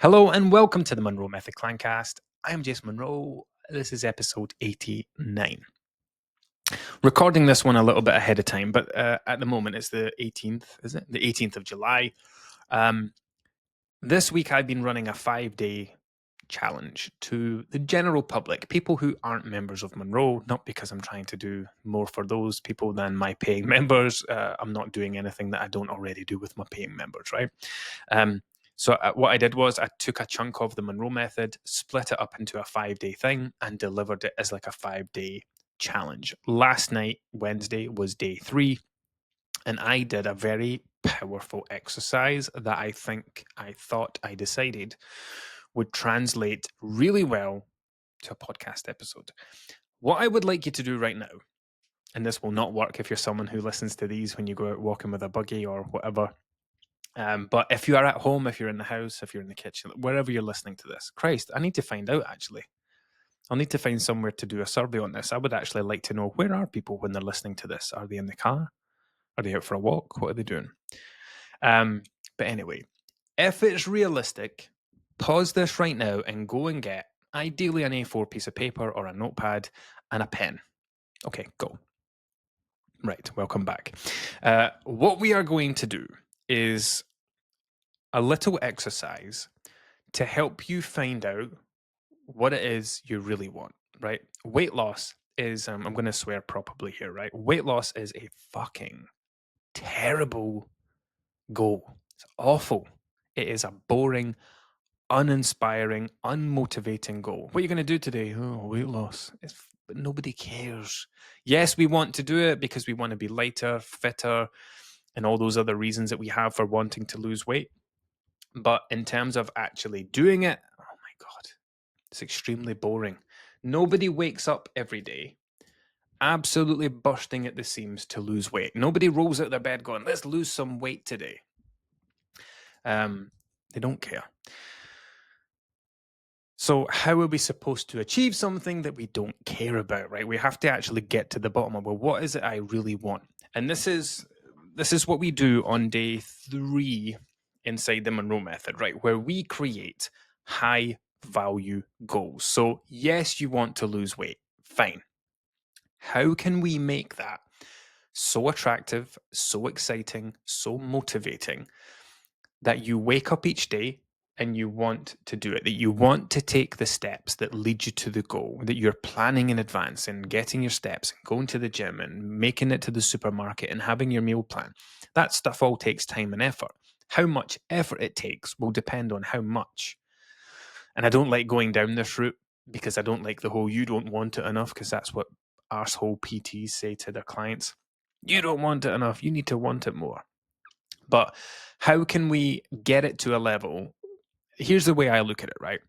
Hello and welcome to the Munro Method Clancast. I am Jason Munro. This is episode 89. Recording this one a little bit ahead of time, but at the moment it's the 18th, is it? The 18th of July. This week I've been running a 5-day challenge to the general public, people who aren't members of Munro, not because I'm trying to do more for those people than my paying members. I'm not doing anything that I don't already do with my paying members, right? So what I did was I took a chunk of the Munro Method, split it up into a 5-day thing, and delivered it as like a 5-day challenge. Last night, Wednesday, was day 3, and I did a very powerful exercise that I thought I decided would translate really well to a podcast episode. What I would like you to do right now, and this will not work if you're someone who listens to these when you go out walking with a buggy or whatever, but if you are at home, if you're in the house, if you're in the kitchen, wherever you're listening to this, Christ, I need to find out actually. I'll need to find somewhere to do a survey on this. I would actually like to know, where are people when they're listening to this? Are they in the car? Are they out for a walk? What are they doing? But anyway, if it's realistic, pause this right now and go and get ideally an A4 piece of paper or a notepad and a pen. Okay, go. Right, welcome back. What we are going to do is a little exercise to help you find out what it is you really want, right? Weight loss is, I'm going to swear properly here, right? Weight loss is a fucking terrible goal. It's awful. It is a boring, uninspiring, unmotivating goal. What are you going to do today? Oh, weight loss. But nobody cares. Yes, we want to do it because we want to be lighter, fitter, and all those other reasons that we have for wanting to lose weight. But in terms of actually doing it, oh my God, it's extremely boring. Nobody wakes up every day absolutely bursting at the seams to lose weight. Nobody rolls out of their bed going, let's lose some weight today. They don't care. So how are we supposed to achieve something that we don't care about, right? We have to actually get to the bottom of, well, what is it I really want? And this is what we do on day 3 inside the Munro Method, right? Where we create high value goals. So yes, you want to lose weight. Fine. How can we make that so attractive, so exciting, so motivating that you wake up each day and you want to do it, that you want to take the steps that lead you to the goal, that you're planning in advance and getting your steps and going to the gym and making it to the supermarket and having your meal plan? That stuff all takes time and effort. How much effort it takes will depend on how much. And I don't like going down this route because I don't like the whole you don't want it enough, because that's what arsehole PTs say to their clients. You don't want it enough. You need to want it more. But how can we get it to a level? Here's the way I look at it, right?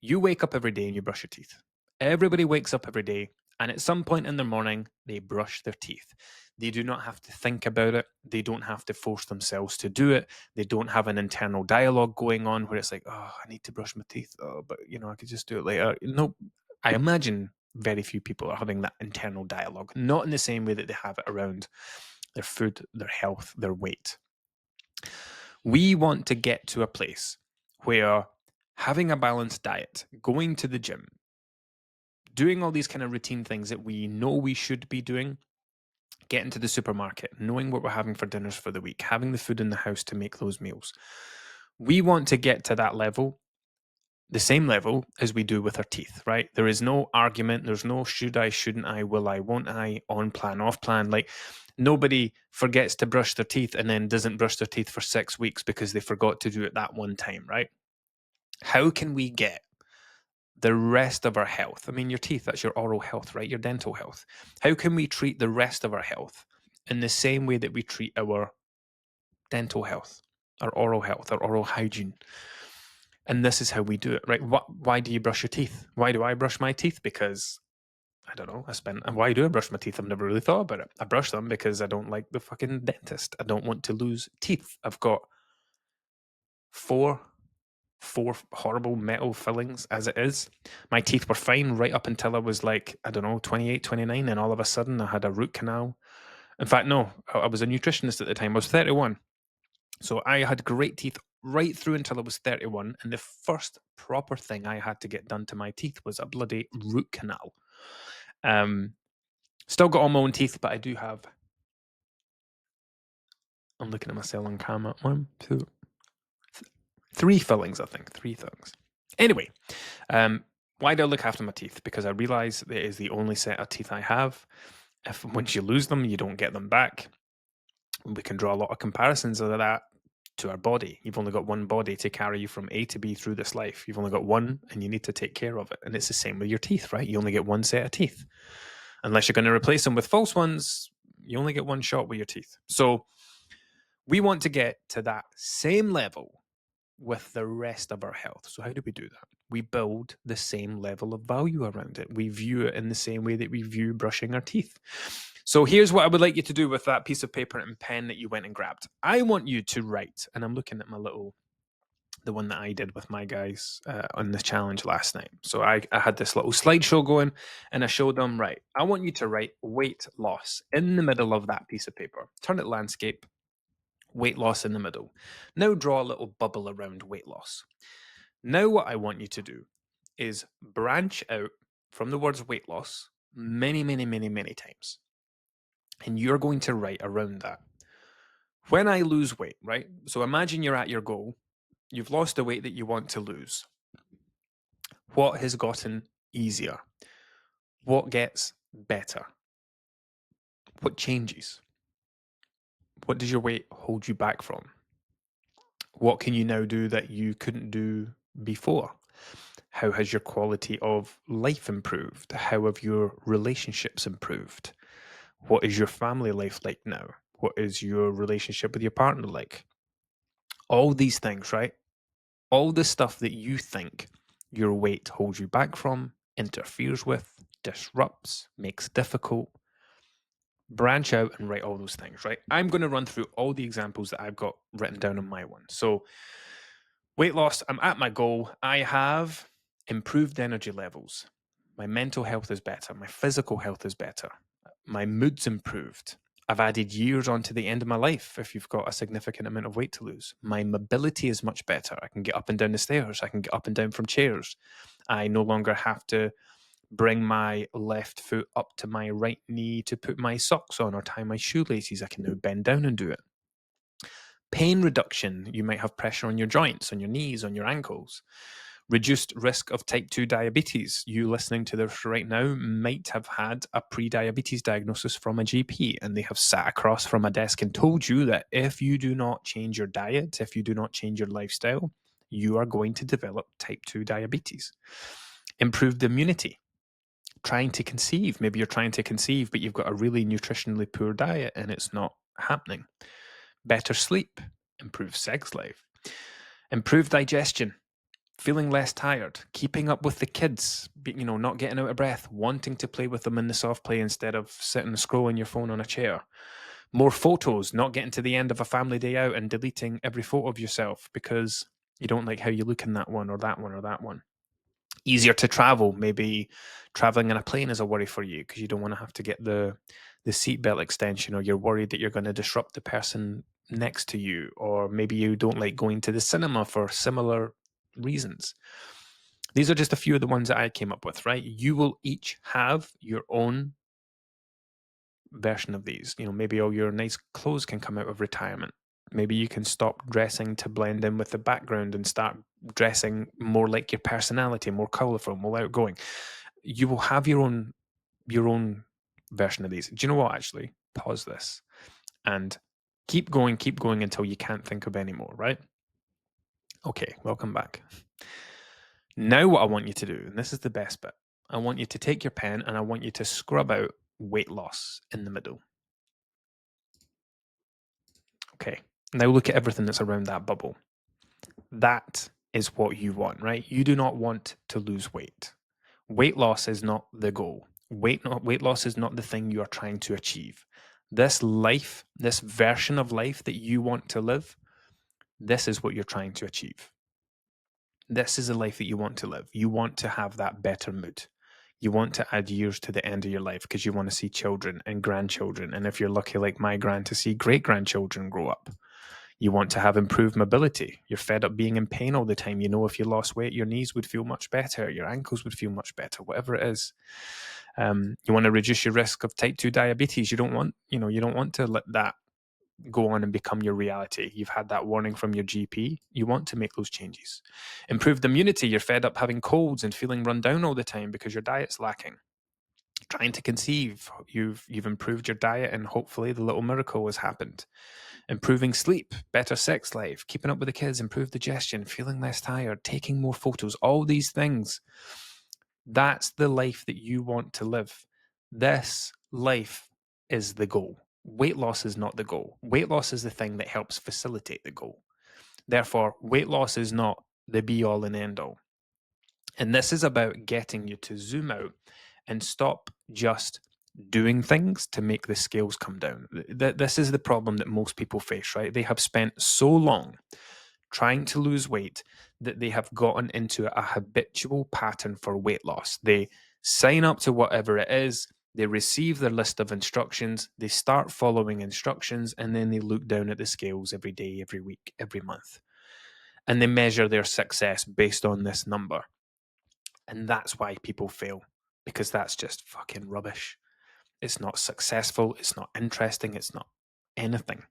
You wake up every day and you brush your teeth. Everybody wakes up every day, and at some point in the morning, they brush their teeth. They do not have to think about it. They don't have to force themselves to do it. They don't have an internal dialogue going on where it's like, oh, I need to brush my teeth. Oh, but I could just do it later. No, I imagine very few people are having that internal dialogue, not in the same way that they have it around their food, their health, their weight. We want to get to a place where having a balanced diet, going to the gym, doing all these kind of routine things that we know we should be doing, getting to the supermarket, knowing what we're having for dinners for the week, having the food in the house to make those meals. We want to get to that level, the same level as we do with our teeth, right? There is no argument. There's no should I, shouldn't I, will I, won't I, on plan, off plan. Like, nobody forgets to brush their teeth and then doesn't brush their teeth for 6 weeks because they forgot to do it that one time, right? How can we get the rest of our health? I mean, your teeth, that's your oral health, right? Your dental health. How can we treat the rest of our health in the same way that we treat our dental health, our oral hygiene? And this is how we do it, right? Why do you brush your teeth? Why do I brush my teeth? Because I don't know. And why do I brush my teeth? I've never really thought about it. I brush them because I don't like the fucking dentist. I don't want to lose teeth. I've got four horrible metal fillings as it is. My teeth were fine right up until I was like, I don't know, 28, 29. And all of a sudden I had a root canal. In fact, no, I was a nutritionist at the time. I was 31. So I had great teeth right through until I was 31. And the first proper thing I had to get done to my teeth was a bloody root canal. Still got all my own teeth, but I do have, I'm looking at myself on camera, 1, 2, 3 fillings, I think. 3 things. Anyway, why do I look after my teeth? Because I realize it is the only set of teeth I have. If once you lose them, you don't get them back. We can draw a lot of comparisons of that to our body. You've only got one body to carry you from A to B through this life. You've only got one, and you need to take care of it. And it's the same with your teeth, right? You only get one set of teeth. Unless you're going to replace them with false ones, you only get one shot with your teeth. So we want to get to that same level with the rest of our health. So how do we do that? We build the same level of value around it. We view it in the same way that we view brushing our teeth. So here's what I would like you to do with that piece of paper and pen that you went and grabbed. I want you to write, and I'm looking at my the one that I did with my guys on the challenge last night. So I had this little slideshow going, and I showed them, right, I want you to write weight loss in the middle of that piece of paper. Turn it landscape, weight loss in the middle. Now draw a little bubble around weight loss. Now what I want you to do is branch out from the words weight loss many, many, many, many times. And you're going to write around that. When I lose weight, right? So imagine you're at your goal. You've lost the weight that you want to lose. What has gotten easier? What gets better? What changes? What does your weight hold you back from? What can you now do that you couldn't do before? How has your quality of life improved? How have your relationships improved? What is your family life like now? What is your relationship with your partner like? All these things, right? All the stuff that you think your weight holds you back from, interferes with, disrupts, makes difficult. Branch out and write all those things, right? I'm going to run through all the examples that I've got written down on my one. So, weight loss, I'm at my goal. I have improved energy levels. My mental health is better. My physical health is better. My mood's improved. I've added years onto the end of my life if you've got a significant amount of weight to lose. My mobility is much better. I can get up and down the stairs. I can get up and down from chairs. I no longer have to bring my left foot up to my right knee to put my socks on or tie my shoelaces. I can now bend down and do it. Pain reduction. You might have pressure on your joints, on your knees, on your ankles. Reduced risk of type 2 diabetes. You listening to this right now might have had a pre-diabetes diagnosis from a GP, and they have sat across from a desk and told you that if you do not change your diet, if you do not change your lifestyle, you are going to develop type 2 diabetes. Improved immunity. Trying to conceive. Maybe you're trying to conceive, but you've got a really nutritionally poor diet and it's not happening. Better sleep. Improved sex life. Improved digestion. Feeling less tired, keeping up with the kids, not getting out of breath, wanting to play with them in the soft play instead of sitting and scrolling your phone on a chair. More photos, not getting to the end of a family day out and deleting every photo of yourself because you don't like how you look in that one or that one or that one. Easier to travel. Maybe traveling in a plane is a worry for you because you don't want to have to get the seatbelt extension, or you're worried that you're going to disrupt the person next to you, or maybe you don't like going to the cinema for similar reasons. These are just a few of the ones that I came up with, right? You will each have your own version of these. Maybe all your nice clothes can come out of retirement. Maybe you can stop dressing to blend in with the background and start dressing more like your personality, more colorful, more outgoing. You will have your own version of these. Do you know what? Actually, pause this and keep going until you can't think of any more, right? Okay, welcome back. Now what I want you to do, and this is the best bit, I want you to take your pen and I want you to scrub out weight loss in the middle. Okay, now look at everything that's around that bubble. That is what you want, right? You do not want to lose weight. Weight loss is not the goal. Weight loss is not the thing you are trying to achieve. This life, this version of life that you want to live, this is what you're trying to achieve. This is a life that you want to live. You want to have that better mood. You want to add years to the end of your life because you want to see children and grandchildren. And if you're lucky like my grand, to see great-grandchildren grow up. You want to have improved mobility. You're fed up being in pain all the time. You know, if you lost weight, your knees would feel much better, your ankles would feel much better, whatever it is. You want to reduce your risk of type 2 diabetes. You don't want to let that go on and become your reality. You've had that warning from your GP. You want to make those changes. Improved immunity. You're fed up having colds and feeling run down all the time because your diet's lacking. Trying to conceive. You've improved your diet and hopefully the little miracle has happened. Improving sleep, better sex life, keeping up with the kids, improved digestion, feeling less tired, taking more photos, all these things. That's the life that you want to live. This life is the goal. Weight loss is not the goal. Weight loss is the thing that helps facilitate the goal. Therefore, weight loss is not the be all and end all. And this is about getting you to zoom out and stop just doing things to make the scales come down. This is the problem that most people face, right? They have spent so long trying to lose weight that they have gotten into a habitual pattern for weight loss. They sign up to whatever it is, they receive their list of instructions, they start following instructions, and then they look down at the scales every day, every week, every month. And they measure their success based on this number. And that's why people fail, because that's just fucking rubbish. It's not successful, it's not interesting, it's not anything.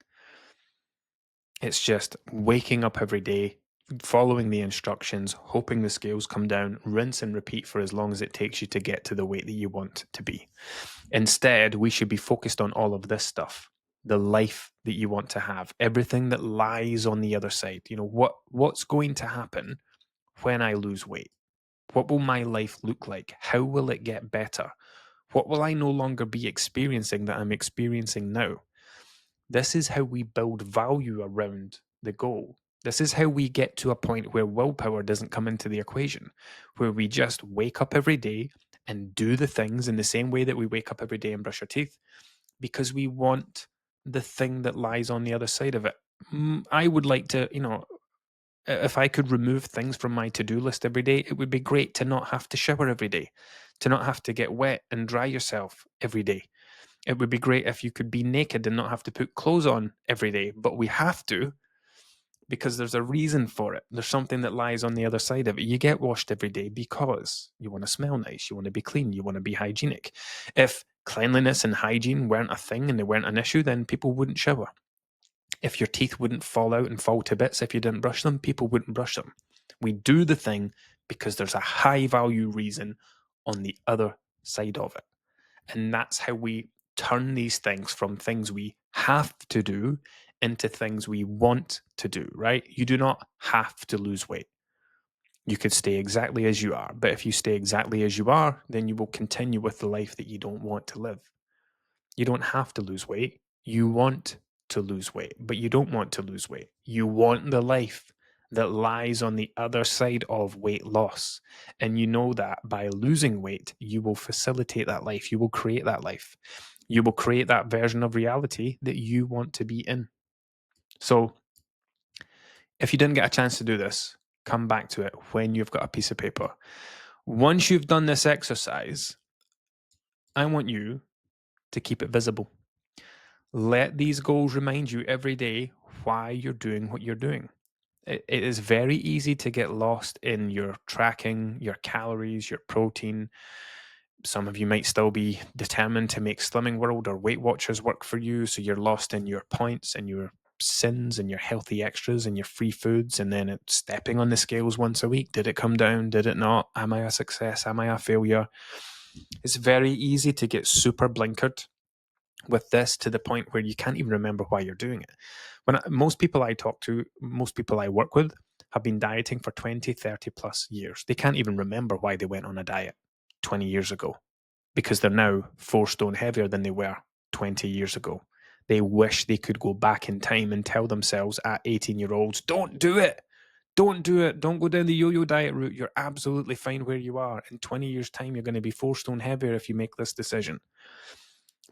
It's just waking up every day, following the instructions, hoping the scales come down, rinse and repeat for as long as it takes you to get to the weight that you want to be. Instead, we should be focused on all of this stuff, the life that you want to have, everything that lies on the other side. You know, what's going to happen when I lose weight? What will my life look like? How will it get better? What will I no longer be experiencing that I'm experiencing now? This is how we build value around the goal. This is how we get to a point where willpower doesn't come into the equation, where we just wake up every day and do the things in the same way that we wake up every day and brush our teeth, because we want the thing that lies on the other side of it. I would like to, if I could remove things from my to-do list every day, it would be great to not have to shower every day, to not have to get wet and dry yourself every day. It would be great if you could be naked and not have to put clothes on every day, but we have to, because there's a reason for it. There's something that lies on the other side of it. You get washed every day because you want to smell nice, you want to be clean, you want to be hygienic. If cleanliness and hygiene weren't a thing and they weren't an issue, then people wouldn't shower. If your teeth wouldn't fall out and fall to bits if you didn't brush them, people wouldn't brush them. We do the thing because there's a high value reason on the other side of it. And that's how we turn these things from things we have to do into things we want to do, right? You do not have to lose weight. You could stay exactly as you are. But if you stay exactly as you are, then you will continue with the life that you don't want to live. You don't have to lose weight. You want to lose weight, but you don't want to lose weight. You want the life that lies on the other side of weight loss. And you know that by losing weight, you will facilitate that life. You will create that life. You will create that version of reality that you want to be in. So if you didn't get a chance to do this, come back to it when you've got a piece of paper. Once you've done this exercise, I want you to keep it visible. Let these goals remind you every day why you're doing what you're doing. It is very easy to get lost in your tracking, your calories, your protein. Some of you might still be determined to make Slimming World or Weight Watchers work for you. So you're lost in your points and your sins and your healthy extras and your free foods. And then it's stepping on the scales once a week. Did it come down? Did it not? Am I a success? Am I a failure? It's very easy to get super blinkered with this to the point where you can't even remember why you're doing it. Most people I talk to, most people I work with have been dieting for 20, 30 plus years. They can't even remember why they went on a diet 20 years ago, because they're now 4 stone heavier than they were 20 years ago. They wish they could go back in time and tell themselves at 18-year-olds, don't do it. Don't do it. Don't go down the yo-yo diet route. You're absolutely fine where you are. In 20 years' time, you're going to be 4 stone heavier if you make this decision.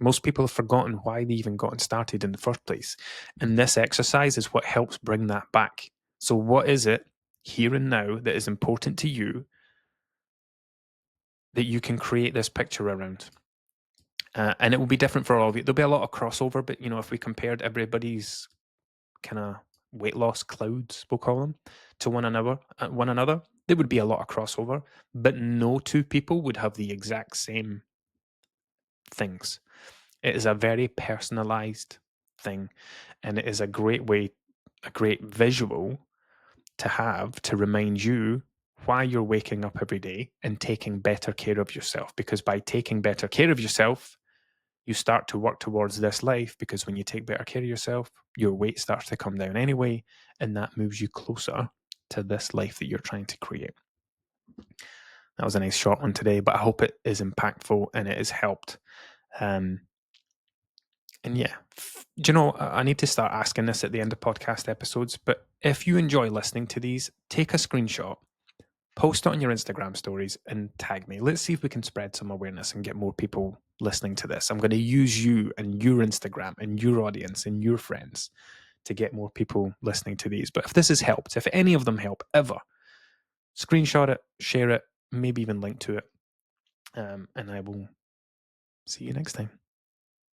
Most people have forgotten why they even gotten started in the first place. And this exercise is what helps bring that back. So what is it here and now that is important to you that you can create this picture around? And it will be different for all of you. There'll be a lot of crossover, but if we compared everybody's kind of weight loss clouds, we'll call them, to one another, there would be a lot of crossover, but no two people would have the exact same things. It is a very personalized thing, and it is a great way, a great visual to have to remind you why you're waking up every day and taking better care of yourself. Because by taking better care of yourself, you start to work towards this life, because when you take better care of yourself, your weight starts to come down anyway, and that moves you closer to this life that you're trying to create. That was a nice short one today, but I hope it is impactful and it has helped. And yeah, do you know, I need to start asking this at the end of podcast episodes, but if you enjoy listening to these, take a screenshot, post it on your Instagram stories and tag me. Let's see if we can spread some awareness and get more people listening to this. I'm going to use you and your Instagram and your audience and your friends to get more people listening to these. But if this has helped, if any of them help ever, screenshot it, share it, maybe even link to it. And I will see you next time.